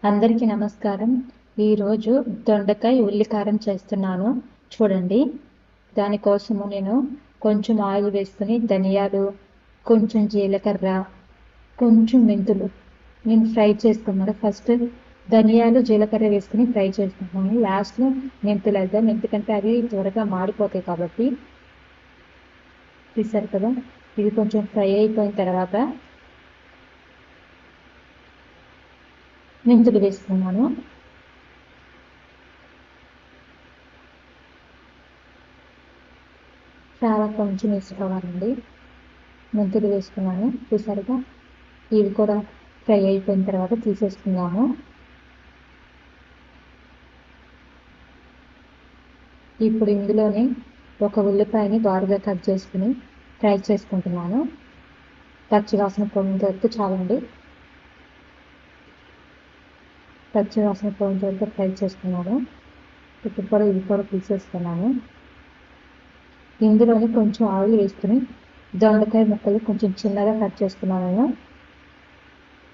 అందరికీ నమస్కారం. ఈరోజు దొండకాయ ఉల్లికారం చేస్తున్నాను. చూడండి, దానికోసము నేను కొంచెం ఆయిల్ వేసుకుని ధనియాలు, కొంచెం జీలకర్ర, కొంచెం మెంతులు నేను ఫ్రై చేసుకున్నాను. ఫస్ట్ ధనియాలు జీలకర్ర వేసుకుని ఫ్రై చేసుకున్నాను. లాస్ట్లో మెంతులు వేద్దాం, ఎందుకంటే అవి త్వరగా మాడిపోతాయి కాబట్టి. చూసారు కదా, ఇది కొంచెం ఫ్రై అయిపోయిన తర్వాత మెంతులు వేసుకున్నాను. చాలా కొంచెం వేసుకోవాలండి. మెంతులు వేసుకున్నాను. చూసారుగా, ఇవి కూడా ఫ్రై అయిపోయిన తర్వాత తీసేసుకున్నాము. ఇప్పుడు ఇందులోనే ఒక ఉల్లిపాయని బారుగా కట్ చేసుకుని ఫ్రై చేసుకుంటున్నాను. పచ్చివాసన పోయినంత వరకు చాలండి. పచ్చివాసన పోయినంత వరకు ఫ్రై చేసుకున్నాను. ఇప్పుడు కూడా ఇది కూడా తీసేసుకున్నాను. ఇందులోనే కొంచెం ఆయిల్ వేసుకుని దొండకాయ ముక్కలు కొంచెం చిన్నగా కట్ చేసుకున్నాను.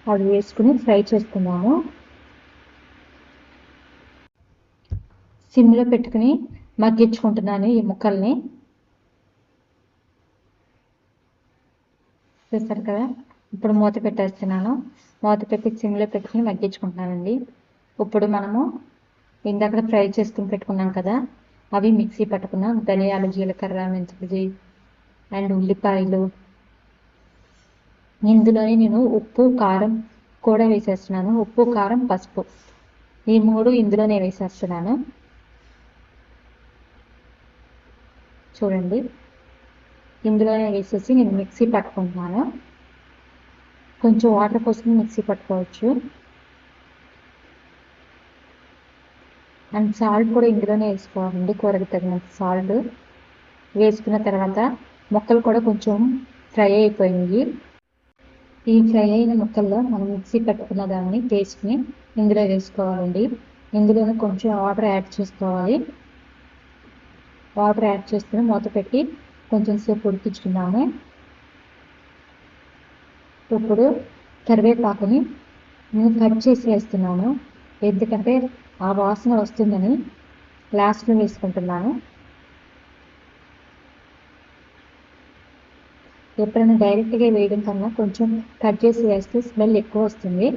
అవి వేసుకుని ఫ్రై చేసుకున్నాము. సిమ్లో పెట్టుకుని మగ్గించుకుంటున్నాను ఈ ముక్కల్ని. చూస్తారు కదా, ఇప్పుడు మూత పెట్టేస్తున్నాను. మూత పెట్టి సిమ్లో పెట్టుకుని మగ్గించుకుంటున్నానండి. ఇప్పుడు మనము ఇందాక ఫ్రై చేసుకుని పెట్టుకున్నాం కదా, అవి మిక్సీ పట్టుకున్నాం. ధనియాలు, జీలకర్ర, మెంతులు అండ్ ఉల్లిపాయలు. ఇందులోనే నేను ఉప్పు, కారం కూడా వేసేస్తున్నాను. ఉప్పు, కారం, పసుపు ఈ మూడు ఇందులోనే వేసేస్తున్నాను. చూడండి, ఇందులోనే వేసేసి నేను మిక్సీ పట్టుకుంటున్నాను. కొంచెం వాటర్ పోసుకుని మిక్సీ పట్టుకోవచ్చు. అండ్ సాల్ట్ కూడా ఇందులోనే వేసుకోవాలండి, కూరకు తగినంత సాల్ట్ వేసుకున్న తర్వాత ముక్కలు కూడా కొంచెం ఫ్రై అయిపోయింది. ఈ ఫ్రై అయిన ముక్కల్లో మనం మిక్సీ పట్టుకున్న దాన్ని తీసుకుని ఇందులో వేసుకోవాలండి. ఇందులోనే కొంచెం వాటర్ యాడ్ చేసుకోవాలి. వాటర్ యాడ్ చేసుకుని మూత పెట్టి కొంచెం సేపు ఉడికించుకున్నాము. ఇప్పుడు కరివేపాకుని నేను కట్ చేసి వేస్తున్నాను, ఎందుకంటే ఆ వాసన వస్తుందని లాస్ట్లో వేసుకుంటున్నాను. ఎప్పుడైనా డైరెక్ట్గా వేయడం కన్నా కొంచెం కట్ చేసి వేస్తే స్మెల్ ఎక్కువ వస్తుంది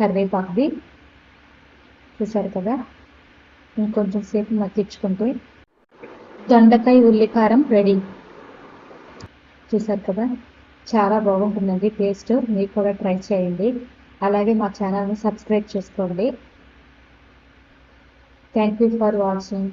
కరివేపాకుది. చూసారు కదా, ఇంకొంచెం సేపు మగ్గించుకుంటే దొండకాయ ఉల్లికారం రెడీ. చూసారు కదా, చాలా బాగుంటుందండి టేస్ట్. మీరు కూడా ట్రై చేయండి. అలాగే మా ఛానల్ని సబ్స్క్రైబ్ చేసుకోండి. Thank you for watching.